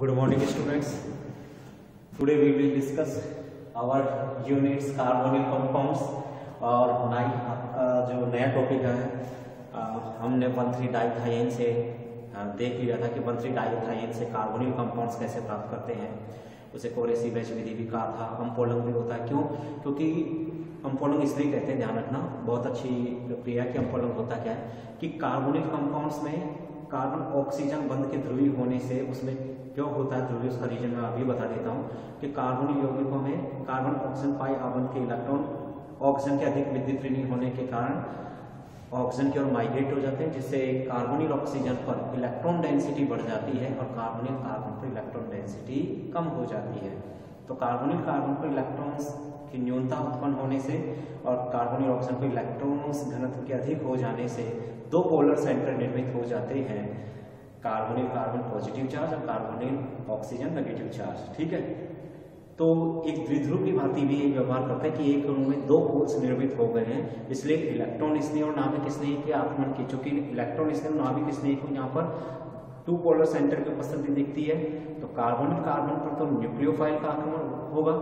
Good morning, students. Today we will discuss our units carbonyl compounds और जो नया topic है हमने 1,3 डाइथाइन से देख लिया था कि 1,3 डाइथाइन से कार्बोनिल कंपाउंड्स कैसे प्राप्त करते हैं। उसे कोरेसी बैच विधि भी कहा था। अम्पोलंग भी होता है। क्यों? क्योंकि अम्पोलंग इसलिए कहते हैं, ध्यान रखना, बहुत अच्छी प्रक्रिया है कि अम्पोलंग होता क्या है कि कार्बोनिल कंपाउंड्स में कार्बन ऑक्सीजन बंध के ध्रुवीय होने से उसमें क्यों होता है ध्रुवीय, उसका रीजन मैं अभी बता देता हूँ कि कार्बोनिल यौगिकों में कार्बन ऑक्सीजन पाई आबंध के इलेक्ट्रॉन ऑक्सीजन के अधिक विद्युत ऋणी होने के कारण ऑक्सीजन की ओर माइग्रेट हो जाते हैं, जिससे कार्बोनिल ऑक्सीजन पर इलेक्ट्रॉन डेंसिटी बढ़ जाती है और कार्बोनिल कार्बन पर इलेक्ट्रॉन डेंसिटी कम हो जाती है। तो कार्बोनिल कार्बन पर इलेक्ट्रॉन्स की न्यूनता उत्पन्न होने से और कार्बोनिल ऑक्सीजन पर इलेक्ट्रॉन्स घनत्व के अधिक हो जाने से दो पोलर सेंटर निर्मित हो जाते हैं, कार्बोनिल कार्बन पॉजिटिव चार्ज और कार्बोनिल ऑक्सीजन नेगेटिव चार्ज। ठीक है, तो एक द्विध्रुव की भांति भी ये व्यवहार करता है कि एक अणु में दो पोल्स निर्मित हो गए हैं, इसलिए इलेक्ट्रॉन स्नेह और नाभिक स्नेह के आक्रमण की, चूंकि इलेक्ट्रॉन स्नेह और नाभिक स्नेह को यहाँ पर टू पोलर सेंटर की उपस्थिति दिखती है, तो कार्बोनिल कार्बन पर तो न्यूक्लियोफाइल का आक्रमण होगा,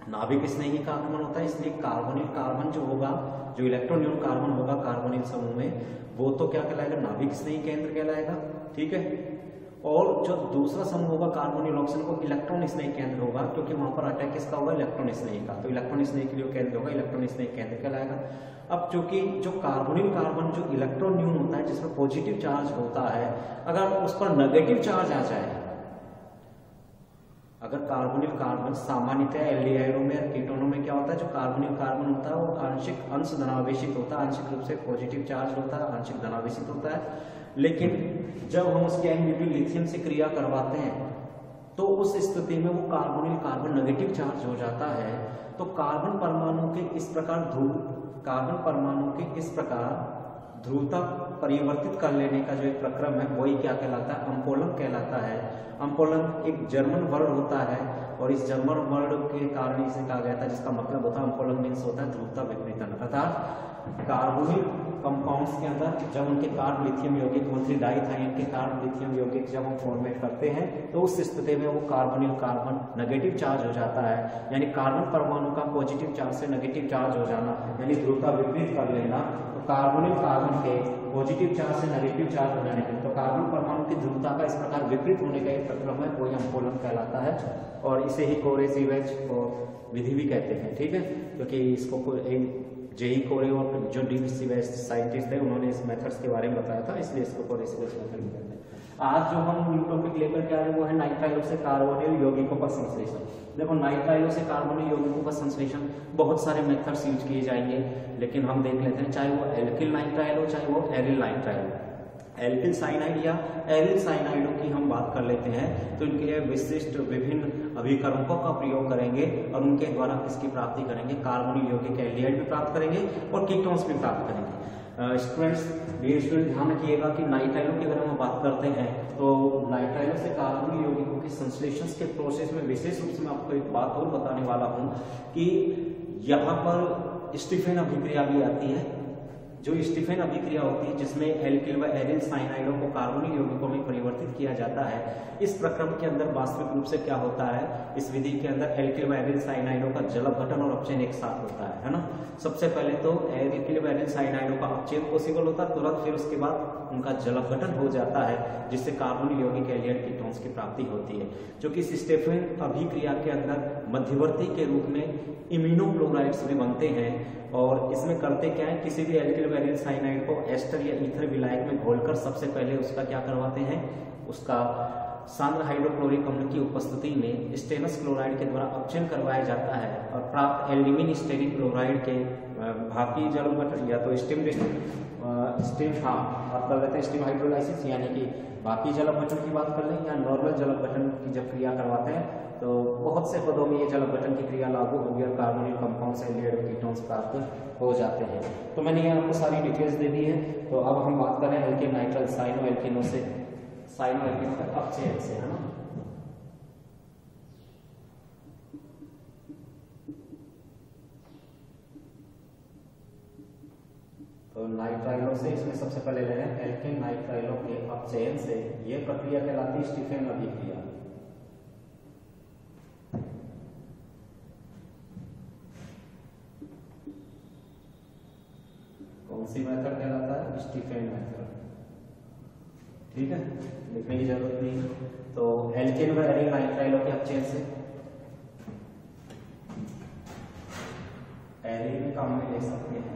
नाभिक स्नेही का आक्रमण होता है, इसलिए कार्बोनिल कार्बन जो होगा, जो इलेक्ट्रॉन कार्बन होगा कार्बोनिल समूह में, वो तो क्या कहलाएगा, नाभिक स्नेही केंद्र कहलाएगा। ठीक है, और जो दूसरा समूह होगा कार्बोनिल ऑक्सीजन को इलेक्ट्रॉन स्नेही केंद्र होगा, क्योंकि वहां पर अटैक किसका होगा, इलेक्ट्रॉन स्नेही का, तो इलेक्ट्रॉन स्नेही के लिए केंद्र होगा इलेक्ट्रॉन स्नेही केंद्र कहलाएगा। अब चूंकि जो कार्बोनिल कार्बन जो इलेक्ट्रॉन न्यून होता है, जिसमें पॉजिटिव चार्ज होता है, अगर उस पर नेगेटिव चार्ज आ जाए, अगर कार्बोनिल कार्बन सामान्यतः एल्डिहाइडों में कीटोनों में क्या होता है, जो कार्बोनिल कार्बन होता है वो आंशिक अंश धनावेशित होता है, आंशिक रूप से पॉजिटिव चार्ज होता है, आंशिक धनावेशित होता है, लेकिन जब हम उसके एनएमपी लिथियम से क्रिया करवाते हैं तो उस स्थिति में वो कार्बोनिल कार्बन नेगेटिव चार्ज हो जाता है। तो कार्बन परमाणु के इस प्रकार ध्रुवता परिवर्तित कर लेने का जो एक प्रक्रम है वही क्या कहलाता है, अम्पोलंग कहलाता है। अम्पोलंग एक जर्मन वर्ड होता है और इस जर्मन वर्ड के कारण इसे कहा गया था, जिसका मतलब होता है अम्पोलंग मीन्स होता है ध्रुवता विपरीतन, अर्थात कार्बोनिल कंपाउंड्स के अंदर जब उनके कार्ब लिथियम यौगिक 1,3 डाइथाइन के कार्ब लिथियम यौगिक जब हम फॉर्मेट करते हैं तो उस स्थिति में वो कार्बोनिल कार्बन नेगेटिव चार्ज हो जाता है, यानी कार्बन परमाणु का पॉजिटिव चार्ज से नेगेटिव चार्ज हो जाना, यानी ध्रुवता विपरीत कर लेना। तो कार्बोनिल कार्बन के पॉजिटिव चार्ज से नेगेटिव चार्ज हो जाने पर तो कार्बन परमाणु की ध्रुवता का इस प्रकार विपरीत होने का एक प्रक्रम है, वही अम्पोलंग कहलाता है और इसे ही कोरे-सीवेज विधि भी कहते हैं। ठीक है, क्योंकि इसको जेई कोरे और जो डी-सीवेज साइंटिस्ट है उन्होंने इस मेथड्स के बारे में बताया था, इसलिए इसको कोरे-सीवेज मेथड भी कहते हैं। आज जो हम न्यू टॉपिक लेकर के आ रहे हैं वो है नाइट्राइलो से कार्बोनिल यौगिकों का संश्लेषण। देखो, नाइट्राइलो से कार्बोनिल यौगिकों का संश्लेषण बहुत सारे मेथड्स यूज किए जाएंगे, लेकिन हम देख लेते हैं, चाहे वो एल्किल नाइट्राइल हो चाहे वो एरिल नाइट्राइल, एल्किल साइनाइड या एरिल साइनाइडों की हम बात कर लेते हैं, तो इनके लिए विशिष्ट विभिन्न अभिकर्मकों का प्रयोग करेंगे और उनके द्वारा किसकी प्राप्ति करेंगे, कार्बोनिल यौगिक एल्डिहाइड भी प्राप्त करेंगे और कीटोन्स भी प्राप्त करेंगे। स्टूडेंट्स ध्यान रखिएगा कि नाइट्राइलो की अगर हम बात करते हैं तो नाइट्राइलो से कार्बोनिल यौगिकों के संश्लेषण के प्रोसेस में विशेष रूप से मैं आपको एक बात और बताने वाला हूं कि यहाँ पर स्टीफेन अभिक्रिया भी आती है। जो स्टीफेन अभिक्रिया होती है जिसमें एल्किल व एरिल साइनाइडों को कार्बोनिल यौगिकों में परिवर्तित किया जाता है, इस प्रक्रम के अंदर वास्तविक रूप से क्या होता है, इस विधि के अंदर एल्किल व एरिल साइनाइडों का जल अपघटन और अपचयन एक साथ होता है ना। सबसे पहले तो एल्किल व एरिल साइनाइडों का अपचयन पॉसिबल होता है तुरंत, फिर उसके बाद उनका जल अपघटन हो जाता है, जिससे कार्बोनिल यौगिक एल्डिहाइड कीटोन्स की प्राप्ति होती है, जो कि स्टीफेन अभिक्रिया के अंदर मध्यवर्ती के रूप में इम्यूनोक्लोराइड्स भी बनते हैं। और इसमें करते क्या है, किसी भी एल्किल व एरिल साइनाइड को एस्टर या ईथर विलायक में घोलकर सबसे पहले उसका क्या करवाते हैं, उसका सांद्र हाइड्रोक्लोरिक अम्ल की उपस्थिति में स्टेनस क्लोराइड के द्वारा अपचयन करवाया जाता है और प्राप्त एल्यूमिन स्टेरिक क्लोराइड के भापी जल अपघटन या तो स्टीम आप कर लेते हैं स्टीम हाइड्रोलाइसिस, यानी कि भापी जल अपघटन की बात कर लें या नॉर्मल जल अपघटन की जब क्रिया करवाते हैं तो बहुत से पदों में ये जल अपघटन की क्रिया लागू होगी और कार्बोनिल कंपाउंड्स एल्डिहाइड और कीटोन्स प्राप्त हो जाते हैं। तो मैंने यहाँ आपको सारी डिटेल्स दे दी है। तो अब हम बात करें एल्किल नाइट्राइल साइनो एल्किनो से, साइनो एल्किनो का अपचयन से, है ना। तो नाइट्राइलो से इसमें सबसे पहले ले रहे हैं एल्किल नाइट्राइलो के अपचयन से, ये प्रक्रिया कहलाती है स्टीफेन अभिक्रिया। कौन सी मेथड कहलाता है? Stephen method. ठीक है, लिखने की जरूरत नहीं। तो एल्केन व एरिल नाइट्राइलों के आप चेन से एरिल में काम में ले सकते हैं,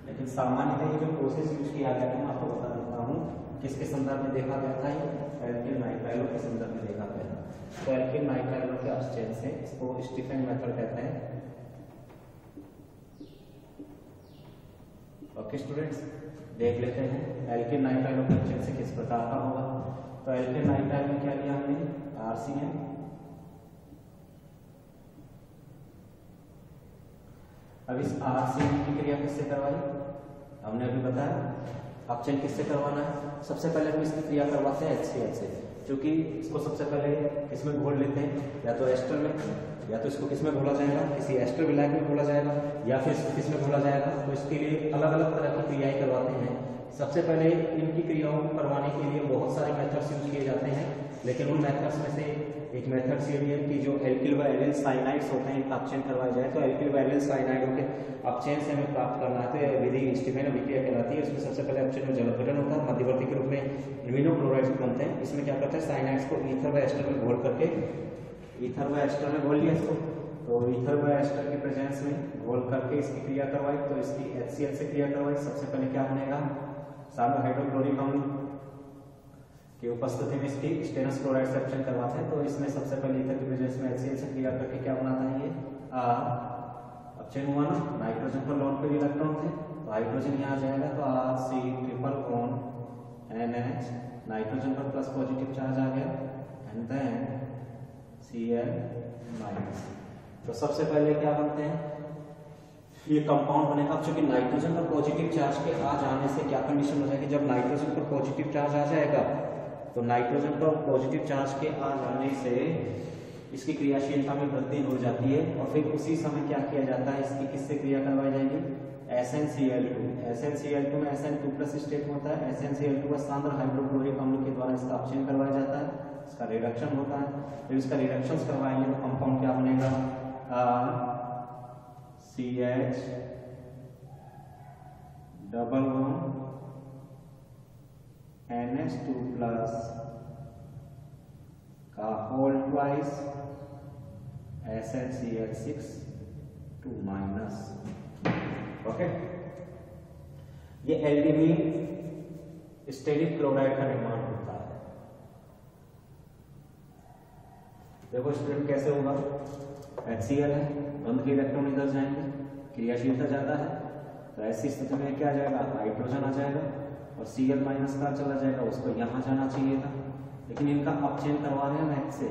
लेकिन सामान्यतः ये जो प्रोसेस यूज किया गया है मैं आपको बता देता हूँ किसके संदर्भ में देखा गया था। ये एल्केन नाइट्राइलों के संदर्भ में देखा गया था। तो एल्केन नाइट्राइलों के आप चेन से इसको स्टीफेन मेथड कहते हैं। ओके स्टूडेंट्स, देख लेते हैं एल्केन नाइट्राइल ऑब्जेक्ट से किस प्रकार का होगा। तो एल्केन नाइट्राइल में क्या लिया हमने? RCN, अब इस RCN की क्रिया किससे करवाई? हमने अभी बताया अपचयन किससे करवाना है। सबसे पहले हम इसकी क्रिया करवाते हैं HCl से, क्योंकि इसको सबसे पहले इसमें घोल लेते हैं, या तो एस्टर में, या तो इसको किसमें घोला जाएगा? किसी एस्टर विलायक में घोला जाएगा, या फिर इसको किसमें घोला जाएगा। तो इसके लिए अलग अलग तरह की क्रियाएं करवाते हैं। सबसे पहले इनकी क्रियाओं को करवाने के लिए बहुत सारे मेथड्स यूज किए जाते हैं, लेकिन उन मेथड्स में से एक मेथड ये है कि जो एल्किल व एलिल साइनाइड्स होते हैं इनका अपचयन करवाया जाए। तो एल्किल व एलिल साइनाइडों के अपचयन से हमें प्राप्त करना है, तो यह विधि स्टीफेन अभिक्रिया कहलाती है। इसमें सबसे पहले अपचयन में जल अपघटन होता है, मध्यवर्ती के रूप में इम्यूनोक्लोराइड्स बनते हैं। इसमें क्या करते हैं? साइनाइड्स को ईथर व एस्टर में घोल करके, ईथर व एस्टर में घोल लिया इसको, तो ईथर व एस्टर की प्रेजेंस में घोल करके इसकी क्रिया करवाई। तो इसकी HCl से क्रिया करवाई। सबसे पहले क्या बनेगा? साल्फर हाइड्रोक्लोरिक अम्ल की उपस्थिति में इसकी स्टेनस क्लोराइड से अपचयन करवाते हैं। तो इसमें सबसे पहले ईथर की प्रेजेंस में HCl से क्रिया करके क्या बनाता है? ये अपचयन हुआ ना, नाइट्रोजन पर लोन पे इलेक्ट्रॉन थे, तो हाइड्रोजन यहाँ आ जाएगा, तो RC triple bond NH, nitrogen पर प्लस पॉजिटिव चार्ज आ गया, एंड देन Cl माइनस। तो सबसे पहले क्या बनते हैं? ये कंपाउंड बनेगा। अब चूंकि नाइट्रोजन पर पॉजिटिव चार्ज के आ जाने से क्या कंडीशन हो जाएगी? जब नाइट्रोजन पर पॉजिटिव चार्ज आ जाएगा, तो नाइट्रोजन पर पॉजिटिव चार्ज के आ जाने से इसकी क्रियाशीलता में वृद्धि हो जाती है, और फिर उसी समय क्या किया जाता है? इसकी किससे क्रिया करवाई जाएगी? SnCl2। SnCl2 में SN2+ स्टेट होता है। SnCl2 का सांद्र हाइड्रोक्लोरिक अम्ल के द्वारा इसका अपचयन करवाया जाता है, इसका रिडक्शन होता है। जब इसका रिडक्शन करवाएंगे तो कंपाउंड क्या बनेगा? CH डबल बॉन्ड NH2+ का होल ट्वाइस SnCl6 2-। ओके, ये एल्डिहाइड स्टेरिक क्लोराइड का निर्माण होता है। देखो स्टूडेंट कैसे होगा? HCl है, बंध के इलेक्ट्रॉन इधर जाएंगे, क्रियाशीलता ज्यादा है, तो ऐसी स्थिति में क्या आ जाएगा? हाइड्रोजन आ जाएगा, और Cl- का चला जाएगा, उसको यहाँ जाना चाहिए था, लेकिन इनका अपचयन करवा रहे हैं से,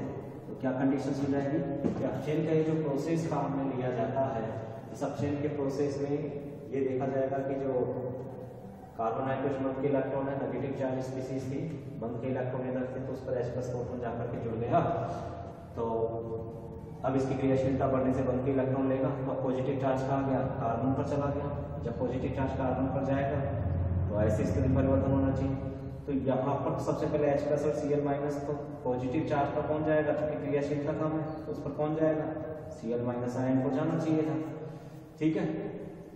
तो क्या कंडीशन हो जाएगी? कि अपचयन का ये जो प्रोसेस काम में लिया जाता है, इस अपचयन के प्रोसेस में ये देखा जाएगा कि जो कार्बन नाइट्रोजन बंध के इलेक्ट्रॉन है, नेगेटिव चार्ज स्पीसीज थी, बंध के इलेक्ट्रॉन इधर थे, तो उस पर H+ प्रोटॉन जाकर के जुड़ गया। तो अब इसकी क्रियाशीलता बढ़ने से बंध के इलेक्ट्रॉन लेगा, तो पॉजिटिव चार्ज कहाँ गया? कार्बन पर चला गया। जब पॉजिटिव चार्ज कार्बन पर जाएगा तो ऐसी स्थिति परिवर्तन होना चाहिए। तो यहाँ पर सबसे पहले H+ और Cl- तो पॉजिटिव चार्ज पर कौन जाएगा? क्योंकि क्रियाशीलता कम है, तो उस पर कौन जाएगा? Cl- आयन को जाना चाहिए था। ठीक है,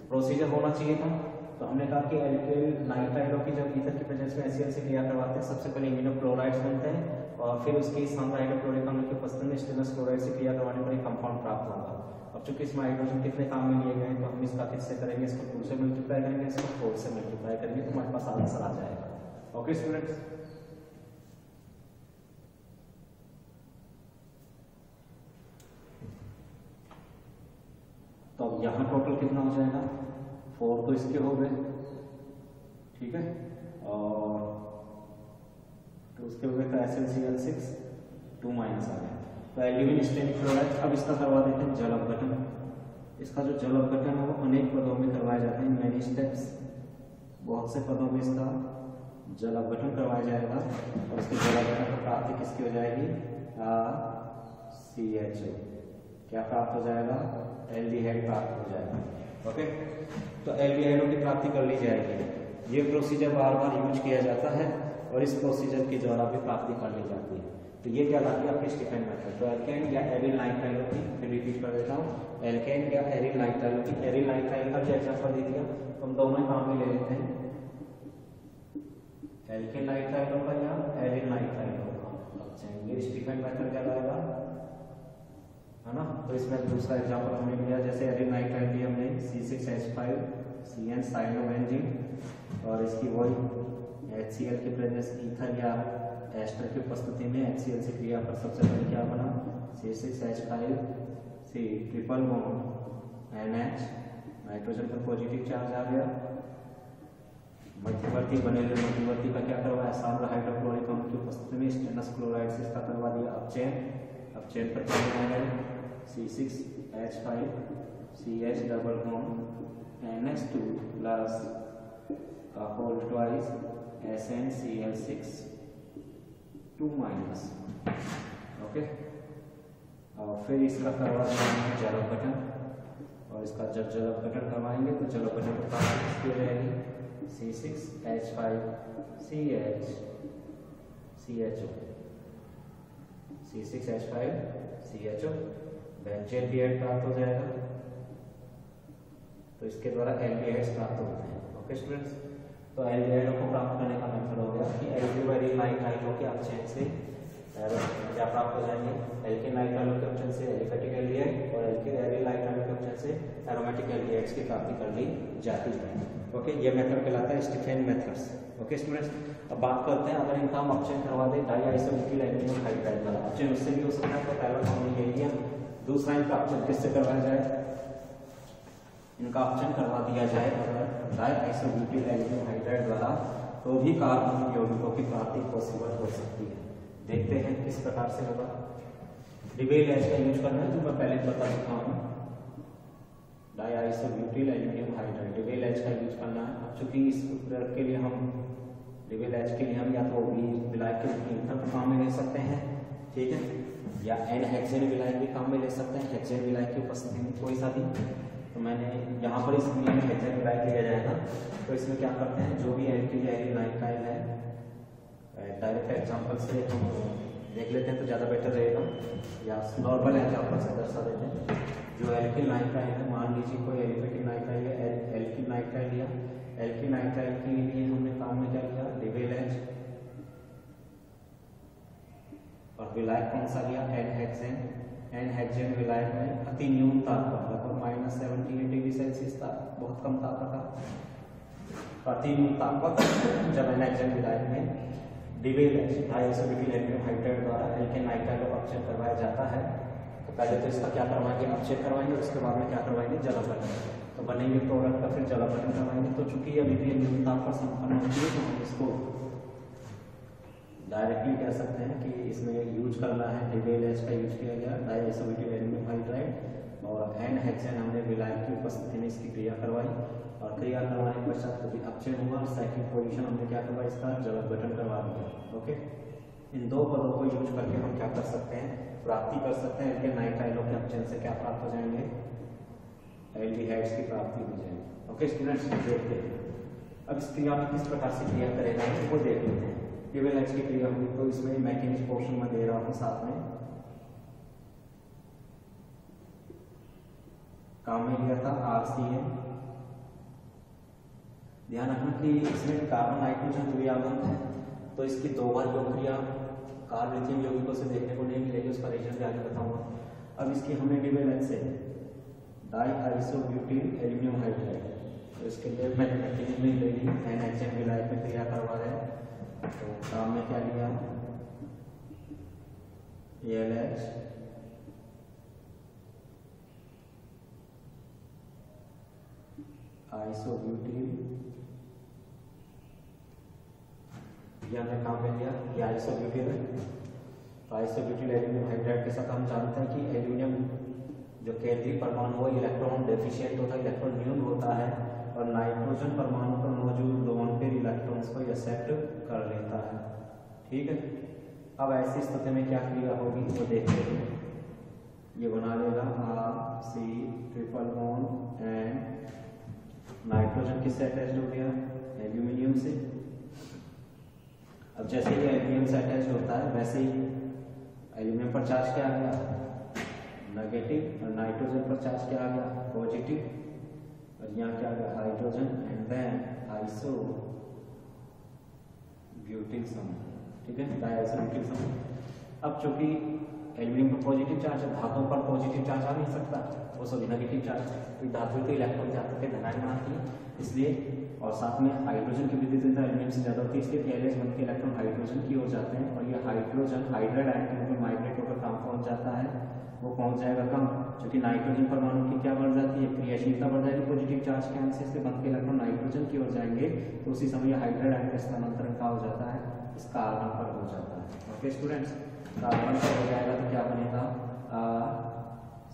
प्रोसीजर होना चाहिए था। तो हमने कहा कि एल्किल नाइट्राइलों की जब ईथर की प्रेजेंस में HCl से क्रिया करवाते हैं, सबसे पहले इम्यूनोक्लोराइड्स बनते हैं, और फिर उसकी सांद्र हाइड्रोक्लोरिक अम्ल की उपस्थिति में स्टेनस क्लोराइड से क्रिया करवाने पर एक कंपाउंड प्राप्त होगा। अब चूंकि इसमें हाइड्रोजन कितने काम में लिए गए हैं, तो हम इसका किससे करेंगे? इसको 2 से मल्टीप्लाई करेंगे, इसको 4 से मल्टीप्लाई करेंगे, तो हमारे पास आंसर आ जाएगा। ओके स्टूडेंट्स, तो अब यहाँ टोटल कितना हो जाएगा? 4 तो इसके हो गए, ठीक है, और तो उसके हो गए तो SnCl6 2- आ गया। तो एल्यूमिनियम स्टेरिक क्लोराइड, अब इसका करवा देते हैं जल अपघटन। इसका जो जल अपघटन है वो अनेक पदों में करवाए जाते हैं, मैनी स्टेप्स, बहुत से पदों में इसका जल अपघटन करवाया जाएगा, और इसके जल अपघटन की प्राप्ति किसकी हो जाएगी? CHO। क्या प्राप्त हो जाएगा? एल्डिहाइड प्राप्त हो जाएगा। ओके, तो एल्डिहाइडों की प्राप्ति कर ली जाएगी। ये प्रोसीजर बार बार यूज किया जाता है, और इस प्रोसीजर के द्वारा भी प्राप्ति कर ली जाती है। तो ये क्या लाती है आपकी स्टीफन मेथड। तो एल्केन या एरिन नाइट्राइल होती, फिर रिपीट कर देता हूँ, एल्केन या एरिन नाइट्राइल होती। एरिन नाइट्राइल का जो एग्जाम्पल दे दिया तो हम दोनों ही काम में ले लेते हैं, एल्केन नाइट्राइल होगा या एरिन नाइट्राइल होगा। अच्छा ये स्टीफन मेथड क्या लाएगा, है ना। तो इसमें दूसरा एग्जाम्पल हमने लिया, जैसे एरिन नाइट्राइल की हमने C6H5CN साइलोबेंजीन और इसकी वही HCl की प्रेजेंस ईथर या एस्टर की उपस्थिति में HCl से क्रिया पर सबसे पहले क्या बना, C6H5C triple bond NH, nitrogen पर पॉजिटिव चार्ज आ गया, मध्यवर्ती बने हुए मध्यवर्ती का क्या करवाया, साम्र हाइड्रोक्लोरिक अम्ल की उपस्थिति में स्टेनस क्लोराइड से इसका करवा दिया अपचयन पर क्या बनाया C6H5CH double bond NH2 plus का whole twice SnCl6 2 minus. Okay, और फिर इसका करवा देंगे जल अपघटन, और इसका जब जल अपघटन करवाएंगे तो जल अपघटन की ताकत किसकी रहेगी C6H5CHO बेंजीन पीएच प्राप्त हो जाएगा, तो इसके द्वारा एल्डिहाइड्स प्राप्त होते हैं। ओके स्टूडेंट्स, तो एल्डिहाइडों को प्राप्त करने का मेथड हो गया कि एल्डिहाइड नाइट्राइलों के अपचयन से क्या प्राप्त हो जाएंगे, एल्केन नाइट्राइलों के अपचयन से एलिफेटिक एल्डिहाइड और एल्केन नाइट्राइलों के अपचयन से एरोमेटिक एल्डिहाइड्स की प्राप्ति कर ली जाती है। ओके, ये मेथड कहलाता है स्टीफन मेथड्स। ओके स्टूडेंट्स, अब बात करते हैं अगर इनका हम अपचयन करवा दें डाइआइसोब्यूटाइल एल्युमिनियम हाइड्राइड वाला, अपचयन उससे भी हो सकता है। तो पहला तो हमने यही किया, दूसरा इनका अपचयन किससे करवाया जाए, इनका अपचयन करवा दिया जाए अगर डाइआइसोब्यूटाइल एल्युमिनियम हाइड्राइड द्वारा, तो भी कार्बन यौगिकों की प्राप्ति पॉसिबल हो सकती है। देखते हैं किस प्रकार से होगा। डिबेल एच का यूज करना है, जो मैं पहले बता चुका हूँ, डाइआइसोब्यूटाइल एल्युमिनियम हाइड्राइड डिबेल एच का यूज करना है। अब चूंकि इस प्रयोग के लिए हम डिबेल एच के लिए हम या तो विलायक के ईंधन काम में ले सकते हैं, ठीक है, या एन हेक्सेन विलायक भी काम में ले सकते हैं, हेक्सेन विलायक की उपस्थिति में कोई सा भी। तो मैंने यहाँ पर इस क्रिया में हेक्सेन विलायक लिया जाएगा। तो इसमें क्या करते हैं, जो भी एल्किल या एरिन नाइट्राइल है, डायरेक्ट एग्जाम्पल से हम देख लेते हैं तो ज़्यादा बेटर रहेगा, या नॉर्मल एग्जाम्पल से दर्शा देते हैं। जो एल्किल नाइट्राइल है, मान लीजिए कोई एलिफेटिक नाइट्राइल है, एल्किल नाइट्राइल लिया, एल्किल नाइट्राइल के लिए हमने काम में क्या लिया, डिबेल एच, और विलायक कौन सा लिया, एन हेक्सेन विलायक में अति न्यून तापमान लगभग -78 डिग्री सेल्सियस था, बहुत कम तापमान था। अति न्यून तापमान जब एन हेक्सेन विलायक में डिबेल एच डाइआइसोब्यूटाइल एल्युमिनियम हाइड्राइड द्वारा एल्केन नाइट्राइल का अपचयन करवाया जाता है, तो पहले तो इसका क्या करवाएंगे, अपचयन करवाएंगे, उसके बाद में क्या करवाएंगे, जल अपघटन। तो बनेंगे प्रोडक्ट का फिर जल अपघटन करवाएंगे। तो चूंकि अभी भी न्यून ताप पर संपन्न होती है, तो हम इसको डायरेक्टली कह सकते हैं कि इसमें यूज करना है, डिबेल एच का यूज किया गया, डाइआइसोब्यूटाइल एल्युमिनियम हाइड्राइड, और एन हेक्सेन हमने विलायक की उपस्थिति में इसकी क्रिया करवाई, और क्रिया करवाने के पश्चात कभी अपचयन हुआ, सेकंड पोजीशन हमने क्या करवाया, इसका जल अपघटन करवा दिया। ओके, इन दो पदों को यूज करके हम क्या कर सकते हैं, प्राप्ति कर सकते हैं। एल्केन नाइट्राइलों के अपचयन से क्या प्राप्त हो जाएंगे, एल्डिहाइड्स की प्राप्ति हो जाएगी। ओके स्टूडेंट्स, देखते हैं अब इस क्रिया में किस प्रकार से क्रिया करेगा वो देख लेते हैं। डिबेल एच की क्रिया हुई, तो इसमें मैकेनिक्स पोर्शन में दे रहा हूँ साथ में, काम में लिया था RCN। ध्यान रखना कि इसमें कार्बन नाइट्रोजन द्विआगंत है, तो इसकी दो बार योग क्रिया कार्ब लिथियम यौगिकों से देखने को नहीं मिलेगी, उसका रीजन भी आगे बताऊंगा। अब इसकी हमने डिबेल एच से डाइआइसोब्यूटाइल एल्युमिनियम हाइड्राइड, तो इसके लिए मैंने मैकेनिज्म नहीं ले ली, NHN विलायक में क्रिया करवा रहे हैं। तो काम में क्या लिया, ALH आइसोब्यूटाइल, यह हमने काम में लिया, ये आइसोब्यूटाइल है। तो आइसोब्यूटाइल एल्युमिनियम हाइड्राइड के साथ हम जानते हैं कि एल्युमिनियम जो केंद्रीय परमाणु हो इलेक्ट्रॉन डेफिशिएंट होता है, इलेक्ट्रॉन न्यून होता है, और नाइट्रोजन परमाणु पर मौजूद लोन पेयर इलेक्ट्रॉन्स को एक्सेप्ट कर लेता है। ठीक है, अब ऐसी स्थिति में क्या क्रिया होगी वो देखते हैं। ये बना लेगा RC triple bond and nitrogen किससे अटैच हो गया, एल्यूमिनियम से। अब जैसे ही एल्यूमिनियम से अटैच होता है वैसे ही एल्यूमिनियम पर चार्ज क्या आ गया, नेगेटिव, और नाइट्रोजन पर चार्ज क्या आ गया, पॉजिटिव, और यहाँ क्या आ गया, hydrogen, and then isobutyl समूह, ठीक है, डायआइसोब्यूटिल समूह। अब चूंकि एल्यूमिनियम पर पॉजिटिव चार्ज है, धातुओं पर पॉजिटिव चार्ज आ नहीं सकता, वो सभी नेगेटिव चार्ज है, तो धातु के इलेक्ट्रॉन क्या करते हैं, धनात्मक बनाती है, इसलिए, और साथ में हाइड्रोजन की विद्युतीयता एल्यूमिनियम से ज्यादा होती है, इसलिए Al बन के इलेक्ट्रॉन हाइड्रोजन की ओर जाते हैं, और ये हाइड्रोजन हाइड्राइड आयन के रूप में माइग्रेट होकर कहाँ पहुंच जाता है, वो पहुंच जाएगा कम, क्योंकि नाइट्रोजन परमाणु की क्या बढ़ जाती है, क्रियाशीलता बढ़ जाएगी पॉजिटिव चार्ज के आने से, इसलिए बन के इलेक्ट्रॉन नाइट्रोजन की ओर जाएंगे, तो उसी समय हाइड्राइड आयन का स्थानांतरण कहाँ हो जाता है, इस कार्बन पर हो जाता है। ओके स्टूडेंट्स, कार्बन पर हो जाएगा तो क्या बनेगा,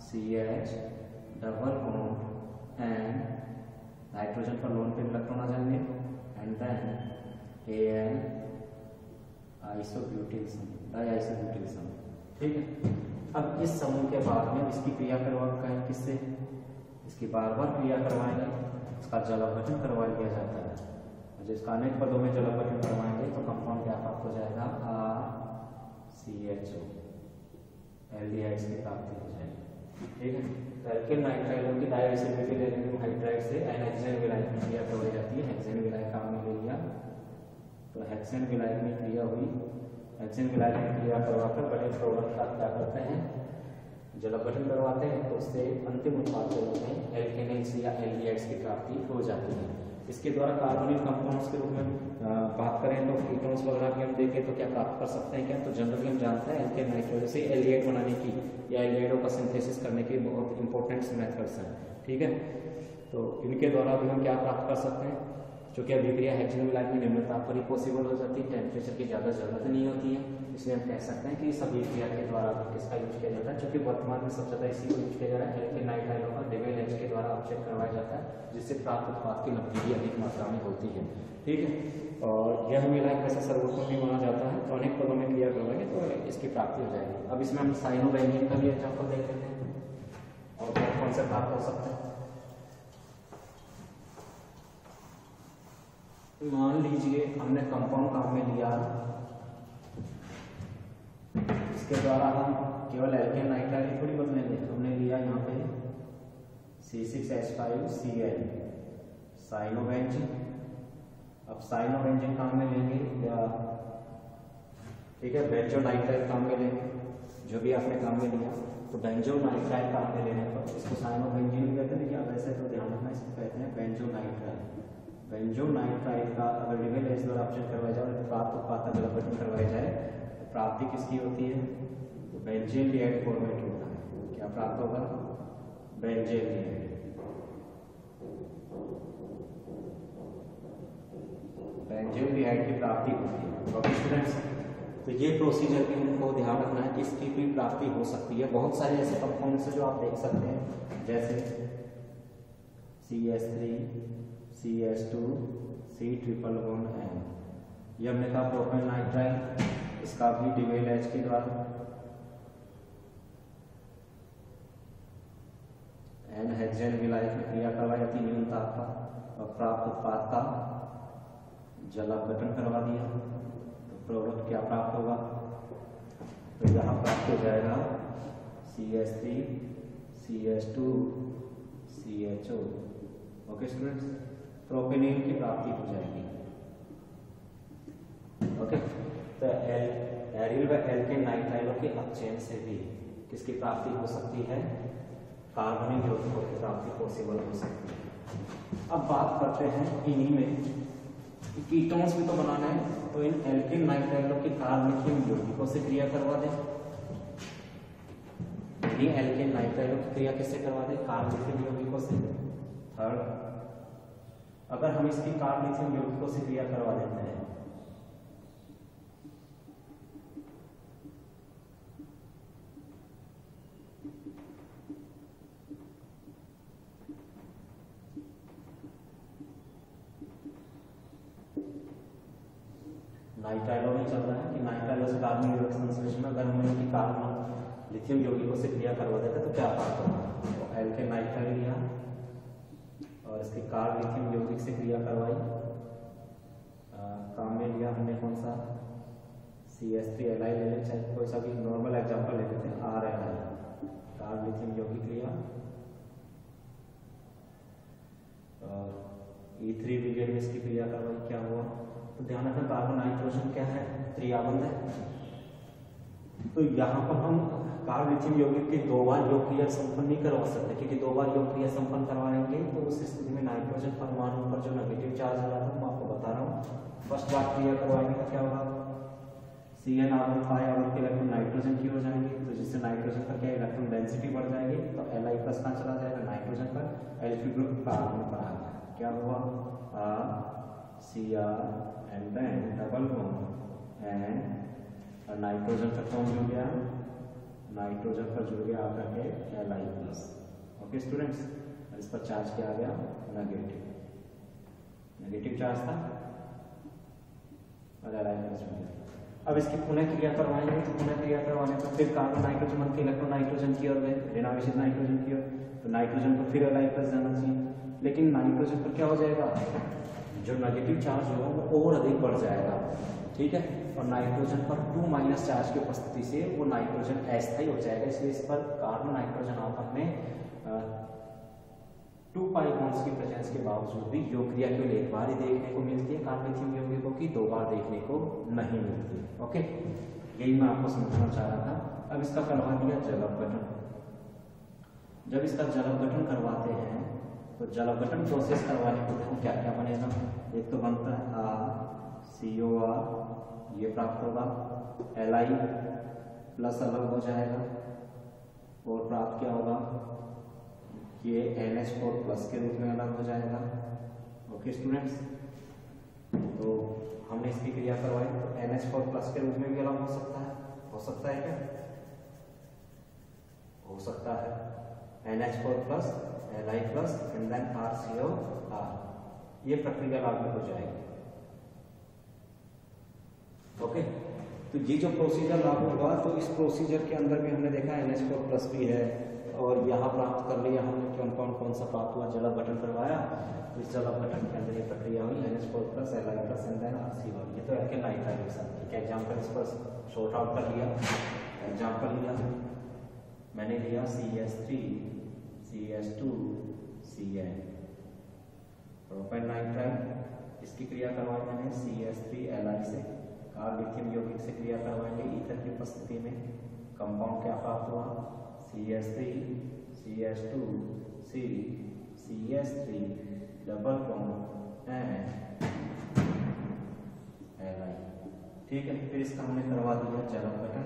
CH double bond and nitrogen पर लोन पे इलेक्ट्रॉन आ जाएंगे, एंड देन Al आइसोब्यूटिल समूह, डायआइसोब्यूटिल समूह, ठीक है। अब इस समूह के बाद में इसकी क्रिया करवाएंगे किससे, इसकी बार बार क्रिया करवाएंगे, इसका जल अपघटन करवा लिया जाता है, और जिसका अनेक पदों में जल अपघटन करवाएंगे तो कंपाउंड क्या प्राप्त हो जाएगा, CHO, एल्डिहाइड्स की प्राप्ति हो जाएगी, ठीक है। तो एल्केन नाइट्राइलों की डायआइसोब्यूटिल एल्यूमिनियम हाइड्राइड से हेक्सेन विलायक में क्रिया करवाई जाती है, हेक्सेन विलायक काम में ले लिया, तो हेक्सेन विलायक में क्रिया हुई, हेक्सेन विलायक में क्रिया करवाकर बड़े प्रोडक्ट का क्या करते हैं, जल अपघटन करवाते हैं, तो उससे अंतिम उत्पाद के रूप में एल्केनेल्स या एल्डिहाइड्स की प्राप्ति हो जाती है। इसके द्वारा कार्बोनिल कंपाउंड्स के रूप में बात करें तो कीटोन्स वगैरह भी हम देखें तो क्या प्राप्त कर सकते हैं क्या, तो जनरली हम जानते हैं एल्केन नाइट्राइल से एल्डिहाइड बनाने की या एल्डिहाइडों का सिंथेसिस करने के बहुत इंपॉर्टेंट मेथड्स हैं, ठीक है। तो इनके द्वारा भी हम क्या प्राप्त कर सकते हैं, क्योंकि अभिक्रिया हेक्सेन विलायक में निम्न ताप पर ही पॉसिबल हो जाती है, टेम्परेचर की ज़्यादा जरूरत नहीं होती है, इसलिए हम कह सकते हैं कि इस अभिक्रिया के द्वारा किसका यूज किया जाता है, क्योंकि वर्तमान में सबसे ज़्यादा इसी को यूज किया जा रहा है, एल्केन नाइट्राइलों का डेविल एच के द्वारा अपचयन करवाया जाता है, जिससे प्राप्त उत्पाद की लब्धि भी अधिक मात्रा में होती है, ठीक है। और यह विलायक वैसे सर्वोत्तम भी माना जाता है, तो अनेक पदों में क्रिया करवाएंगे तो इसकी प्राप्ति हो जाएगी। अब इसमें हम साइनोबेंजीन का भी एग्जाम्पल देख लेते हैं, और कौन से प्राप्त हो सकते हैं। मान लीजिए हमने कंपाउंड काम में लिया, इसके द्वारा हम केवल एल्केन नाइट्राइल थोड़ी बदलेंगे, हमने लिया यहाँ पे C6H5Cl साइनोबेंजीन। अब साइनोबेंजीन काम में लेंगे या ठीक है बेंजोनाइट्राइल काम में लेंगे, जो भी आपने काम में लिया, तो बेंजोनाइट्राइल काम में लेने पर इसको साइनोबेंजीन कहते हैं, या वैसे तो ध्यान रखना इसको कहते हैं बेंजोनाइट्राइल। बेंजोनाइट्राइल का अगर डेविल एच द्वारा अपचयन करवाया जाए और प्राप्त उत्पाद का जल अपघटन करवाया जाए तो प्राप्ति किसकी होती है, तो बेंजील्डिहाइड फॉर्मेट होता है। क्या प्राप्त होगा, बेंजील्डिहाइड। बेंजील्डिहाइड की प्राप्ति होती है। ओके स्टूडेंट्स, तो ये प्रोसीजर भी हमको ध्यान रखना है कि इसकी भी प्राप्ति हो सकती है। बहुत सारे ऐसे कंपाउंड्स जो आप देख सकते हैं, जैसे CH3 CH2 C111N, ये हमने कहा प्रोपेन नाइट्राइल, इसका भी डेविल एच के द्वारा एन हेक्सेन विलायक में क्रिया करवाई जाती है न्यून ताप पर, और प्राप्त उत्पाद का जल अपघटन करवा दिया, तो प्रोडक्ट क्या प्राप्त होगा, तो यहाँ प्राप्त हो जाएगा CH3 CH2 CHO। Okay students, प्रोपेनिल की प्राप्ति हो जाएगी। ओके, तो एरिल व एल्केन नाइट्राइलों के अपचयन से भी किसकी प्राप्ति हो सकती है, कार्बनिक यौगिकों की प्राप्ति पॉसिबल हो सकती है। अब बात करते हैं इन्हीं में कीटोन्स भी तो बनाना है, तो इन एल्केन नाइट्राइलों के कार्बनिक यौगिकों से क्रिया करवा दें। ये एल्केन नाइट्राइलों की क्रिया किससे करवा दें, कार्बनिक यौगिकों से। थर्ड, अगर हम इसकी कार्बनिक यौगिकों से क्रिया करवा देते हैं, नाइट्राइलो में चल रहा है कि नाइट्राइलो से कार्बनिक यौगिक संश्लेषण में अगर हम इनकी कार्बन लिथियम यौगिकों से क्रिया करवा देते तो क्या प्राप्त होगा, तो एल्केन नाइट्राइल लिया और इसकी कार्ब लिथियम यौगिक से क्रिया करवाई, काम में लिया हमने कौन सा CH3 Li ले लें, चाहे कोई सा भी नॉर्मल एग्जांपल ले लेते हैं, RLi कार्ब लिथियम यौगिक लिया और E3 ब्रिगेड में इसकी क्रिया करवाई, क्या हुआ? तो ध्यान रखना कार्बन नाइट्रोजन क्या है? त्रिआबंध है। तो यहाँ पर हम कार्ब लिथियम यौगिक के 2 बार योग क्रिया संपन्न नहीं करवा सकते, क्योंकि 2 बार योग क्रिया संपन्न करवाएंगे तो उस स्थिति में नाइट्रोजन परमाणु पर जो नेगेटिव चार्ज आ रहा है मैं आपको बता रहा हूँ। फर्स्ट बार क्रिया करवाएंगे तो क्या होगा? CN के इलेक्ट्रॉन नाइट्रोजन की ओर जाएंगे, तो जिससे नाइट्रोजन पर क्या इलेक्ट्रॉन डेंसिटी बढ़ जाएगी, तो Li प्लस कहाँ चला जाएगा? नाइट्रोजन पर। Lp ग्रुप कार्बन पर आ गया, क्या हुआ? Cr and then double bond and nitrogen पर कौन जुड़ गया? नाइट्रोजन पर जुड़ गया आकर के Li प्लस। ओके स्टूडेंट्स, इस पर चार्ज क्या आ गया? नेगेटिव चार्ज था और Li प्लस जुड़ गया। अब इसकी पुनः क्रिया करवाएंगे, तो पुनः क्रिया करवाने पर फिर कार्बन नाइट्रोजन बन के इलेक्ट्रॉन नाइट्रोजन की ओर गए, ऋणावेशित नाइट्रोजन की ओर, तो नाइट्रोजन पर फिर Li प्लस जाना चाहिए, लेकिन नाइट्रोजन पर क्या हो जाएगा? जो नेगेटिव चार्ज होगा वो और अधिक बढ़ जाएगा, ठीक है। और नाइट्रोजन पर 2- चार्ज की उपस्थिति से वो नाइट्रोजन अस्थायी हो जाएगा, इसलिए इस पर कार्बन नाइट्रोजन आपस में 2 पाई बॉन्ड्स की प्रेजेंस के बावजूद भी योग क्रिया केवल एक बार ही देखने को मिलती है कार्ब लिथियम यौगिकों की, 2 बार देखने को नहीं मिलती। ओके, यही मैं आपको समझना चाह रहा था। अब इसका करवा दिया जल अपघटन। जब इसका जल अपघटन करवाते हैं तो जल अपघटन प्रोसेस करवाने को देखो क्या क्या बनेगा। एक तो बनता है COR, ये प्राप्त होगा, Li प्लस अलग हो जाएगा और प्राप्त क्या होगा? ये NH4 प्लस के रूप में अलग हो जाएगा। ओके स्टूडेंट्स, तो हमने इसकी क्रिया करवाई, तो NH4 प्लस के रूप में भी अलग हो सकता है। हो सकता है क्या? हो सकता है। NH4 plus Li plus and then RCOR, ये प्रक्रिया लागू हो जाएगी। ओके, तो ये जो प्रोसीजर लागू हुआ, तो इस प्रोसीजर के अंदर भी हमने देखा NH4 प्लस भी है और यहाँ प्राप्त कर लिया हमने कंपाउंड कौन सा प्राप्त हुआ? जल अपघटन करवाया, तो इस जल अपघटन के अंदर ये प्रक्रिया हुई NH4 plus Li plus and then RCOR। ये तो एल्केनाइड रिएक्शन, एक एग्जांपल इस पर शॉर्ट आउट कर लिया। एग्जांपल लिया मैंने, लिया CH3 CH2 Cn propane nitride, इसकी क्रिया करवाई मैंने CH3 Li से, कार्ब लिथियम यौगिक से क्रिया करवाएंगे ईथर की उपस्थिति में। कंपाउंड क्या प्राप्त हुआ? CH3 CH2 CH3 double bond and Li, ठीक है। फिर इसका हमने करवा दिया जल अपघटन।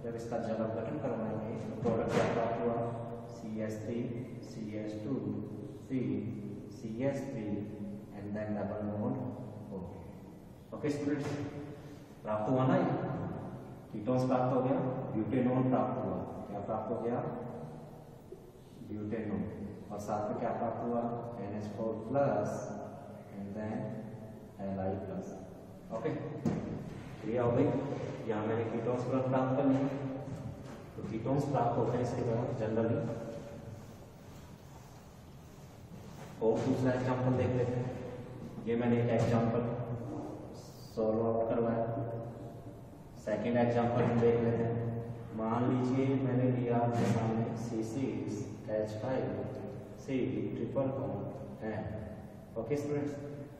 जब इसका जल अपघटन करवाएंगे तो प्रोडक्ट क्या प्राप्त हुआ? CH3 CH2 CH3 and then double bond O। Okay students, प्राप्त हुआ ना? ये कीटोन्स प्राप्त हो गया, ब्यूटेनॉन प्राप्त हुआ। क्या प्राप्त हो गया? ब्यूटेनॉन। और साथ में क्या प्राप्त हुआ? NH4 plus and then Li plus. Okay, क्रिया हो गई। यहाँ मैंने कीटोन्स प्राप्त कर लिए, तो कीटोन्स प्राप्त होते हैं इसके द्वारा जनरली। और दूसरा एग्जाम्पल देख लेते हैं। ये मैंने एक एग्जाम्पल सॉल्व आउट करवाया। सेकेंड एग्जाम्पल हम देख लेते हैं। मान लीजिए मैंने लिया आपके सामने C6H5C ट्रिपल बॉन्ड है। ओके स्टूडेंट्स,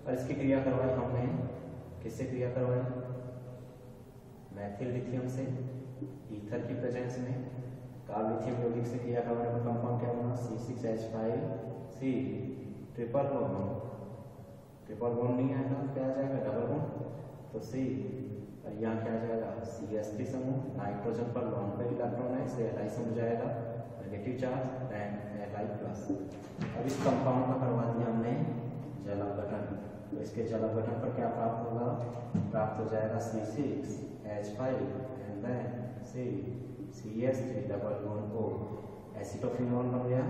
और इसकी क्रिया करवाई हमने, किससे क्रिया करवाई? मैथिल लिथियम से ईथर की प्रेजेंस में। कार्ब लिथियम यौगिक से क्रिया करवाने पर कंपाउंड क्या बना? C6H5C triple bond. Triple bond नहीं आएगा, क्या आ जाएगा? Double bond. तो C और यहाँ क्या आ जाएगा? CH3 समूह, नाइट्रोजन पर लॉन्ग पे इलेक्ट्रॉन है इसलिए Li समूह जाएगा, negative charge then Li plus. अब इस कंपाउंड का करवा दिया हमने जल अपघटन, तो इसके जल अपघटन पर क्या प्राप्त होगा? प्राप्त हो जाएगा C6H5 and then CH3 double bond O, acetophenone बन गया।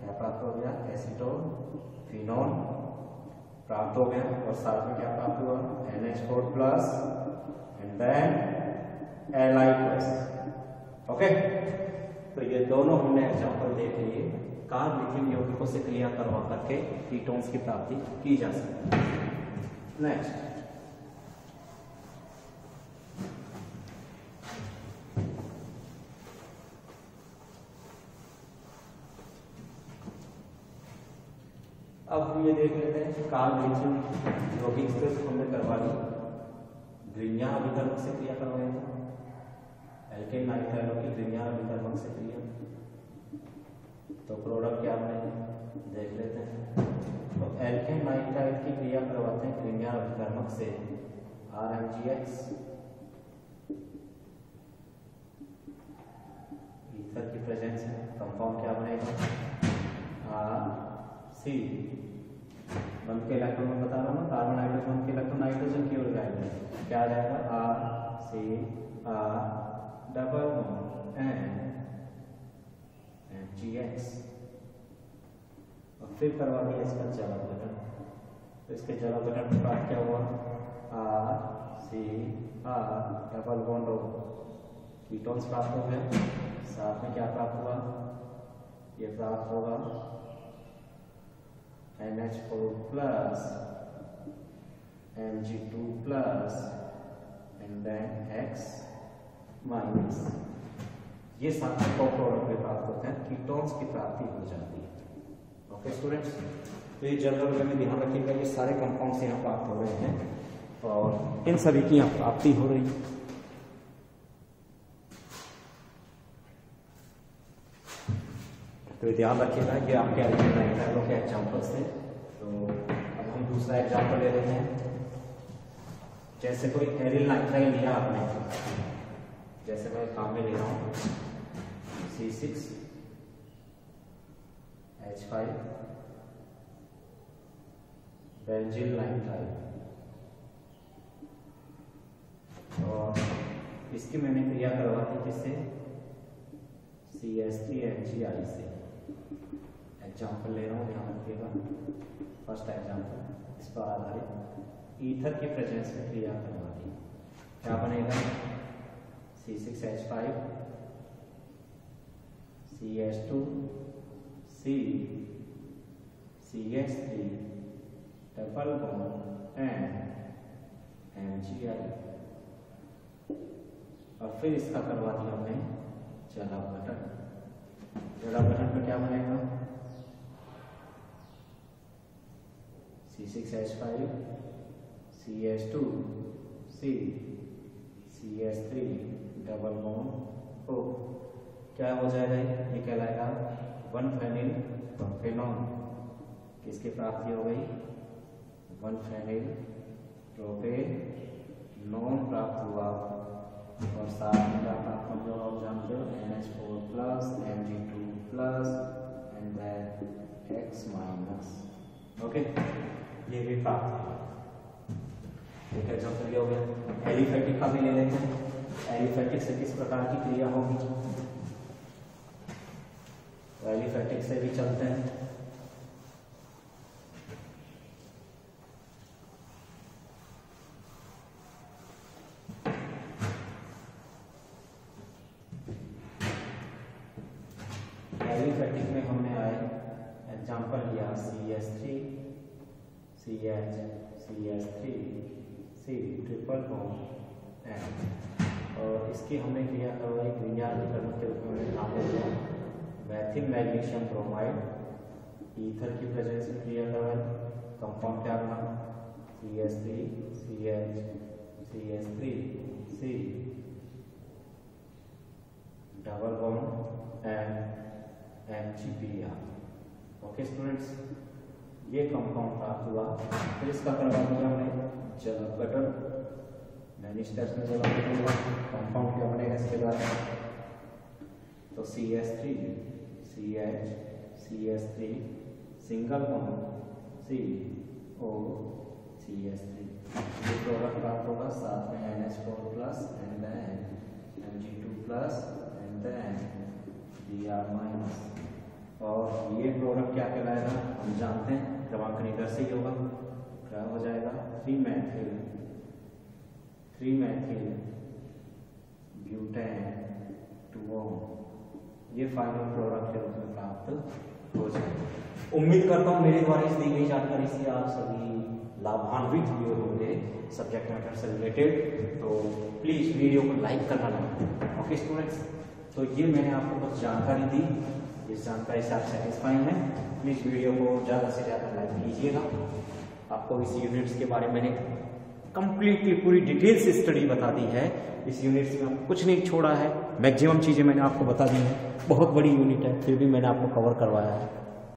क्या प्राप्त हो गया? एसिटोफिनोन प्राप्त हो गया। और साथ में क्या प्राप्त हुआ? NH4 plus and then Li plus. Okay, तो ये दोनों हमने एग्जांपल देख लिए। कार्ब लिथियम यौगिकों से क्रिया करवा करके कीटोन्स की प्राप्ति की जा सकती है। नेक्स्ट, अब हम ये देख लेते हैं कार्बोनिल यौगिक से हमने करवा ली, ग्रीनिया अभिकर्मक से क्रिया करवाया था, एल्केन नाइट्राइल की ग्रीनिया अभिकर्मक से क्रिया। तो प्रोडक्ट क्या बनेगा देख लेते हैं। तो एल्केन नाइट्राइल की क्रिया करवाते हैं ग्रीनिया अभिकर्मक से RMgX, ईथर की प्रेजेंस है, कंपाउंड क्या बनेगा RC। वन के इलेक्ट्रॉन में बता रहा हूँ ना, कार्बन हाइड्रोजन के इलेक्ट्रॉन नाइट्रोजन की ओर जाएंगे, क्या आ जाएगा RCR डबल बॉन्ड NMgX। और फिर करवा दिया इसका जला गठन। तो इसके जला गठन के बाद क्या हुआ RCR double bond O, ketones प्राप्त हो गए, साथ में क्या प्राप्त हुआ, ये प्राप्त होगा NH4 plus Mg2 plus and then X minus. ये साथ में को प्रोडक्ट में प्राप्त होते हैं, कीटोन्स की प्राप्ति हो जाती है। ओके स्टूडेंट्स, तो ये जनरल में ध्यान रखिएगा, ये सारे कंपाउंड्स यहाँ प्राप्त हो रहे हैं और इन सभी की यहाँ प्राप्ति हो रही है। तो ध्यान रखिएगा कि आपके एल्केन नाइट्राइल के एग्जाम्पल्स थे। तो अब हम दूसरा एग्जाम्पल ले लेते हैं। जैसे कोई एरिल नाइट्राइल लिया आपने, जैसे मैं काम में ले रहा हूँ C6H5 बेंजील नाइट्राइल, और इसकी मैंने क्रिया करवा दी किससे, CH3HCl से। एग्जाम्पल ले रहा हूँ, ध्यान रखिएगा। फर्स्ट एग्जाम्पल इस पर आधारित ईथर की प्रेजेंस में क्रिया करवा दी, क्या बनेगा C6H5 CH2 C CH3 double bond MgI। और फिर इसका करवा दिया हमने जलावघटन। जलावघटन में क्या बनेगा C6H5 CH2 C CH3 double bond O, क्या हो जाएगा, ये कहलाएगा 1-फेनिल प्रोपेनॉन। किसकी प्राप्ति हो गई, 1-फेनिल प्रोपेनॉन प्राप्त हुआ, और साथ में क्या प्राप्त हम लोग आप जानते हो NH4 plus Mg2 plus and then X minus. Okay, ये भी प्राप्त हुआ। एक एग्जाम्पल ये हो गया। एलिफेटिक का भी ले लेते हैं। एलिफेटिक से किस प्रकार की क्रिया होगी, तो एलिफेटिक से भी चलते हैं। एलिफेटिक में हमने आए एग्जाम्पल लिया CH3 CH CH3 C triple bond N, और इसकी हमने क्रिया करवाई ग्रीनिया अभिकर्मक के रूप में नाम लिया मैथिल मैग्नीशियम ब्रोमाइड, ईथर की प्रेजेंस में क्रिया करवाई। कंपाउंड क्या बना CH3 CH CH3 C double bond MgPr। Okay students, ये कंपाउंड प्राप्त हुआ। फिर इसका करवा दिया हमने जलावघटन। मैंने स्टेप्स में जलावघटन हुआ, कंपाउंड क्या बनेगा इसके द्वारा, तो CH3 CH CH3 single bond C O CH3, ये प्रोडक्ट प्राप्त होगा। साथ में NH4 plus and then Mg2 plus and then Br minus. और ये प्रोडक्ट क्या कहलाएगा, हम जानते हैं क्रमांकन इधर से ही होगा, क्या हो जाएगा 3-मेथिल ब्यूटेन 2O। ये फाइनल प्रोडक्ट के रूप में प्राप्त हो जाएगा। उम्मीद करता हूँ मेरे द्वारा इस दी गई जानकारी से आप सभी लाभान्वित हुए होंगे सब्जेक्ट मैटर से रिलेटेड। तो प्लीज वीडियो को लाइक करना ना भूलें। ओके स्टूडेंट्स, तो ये मैंने आपको कुछ जानकारी दी इस जानकारी से आप सेटिस्फाई हैं, प्लीज़ वीडियो को ज़्यादा से ज़्यादा लाइक कीजिएगा। आपको इस यूनिट्स के बारे में मैंने कंप्लीटली पूरी डिटेल्स स्टडी बता दी है। इस यूनिट से मैंने कुछ नहीं छोड़ा है, मैक्सिमम चीज़ें मैंने आपको बता दी हैं। बहुत बड़ी यूनिट है, फिर भी मैंने आपको कवर करवाया है।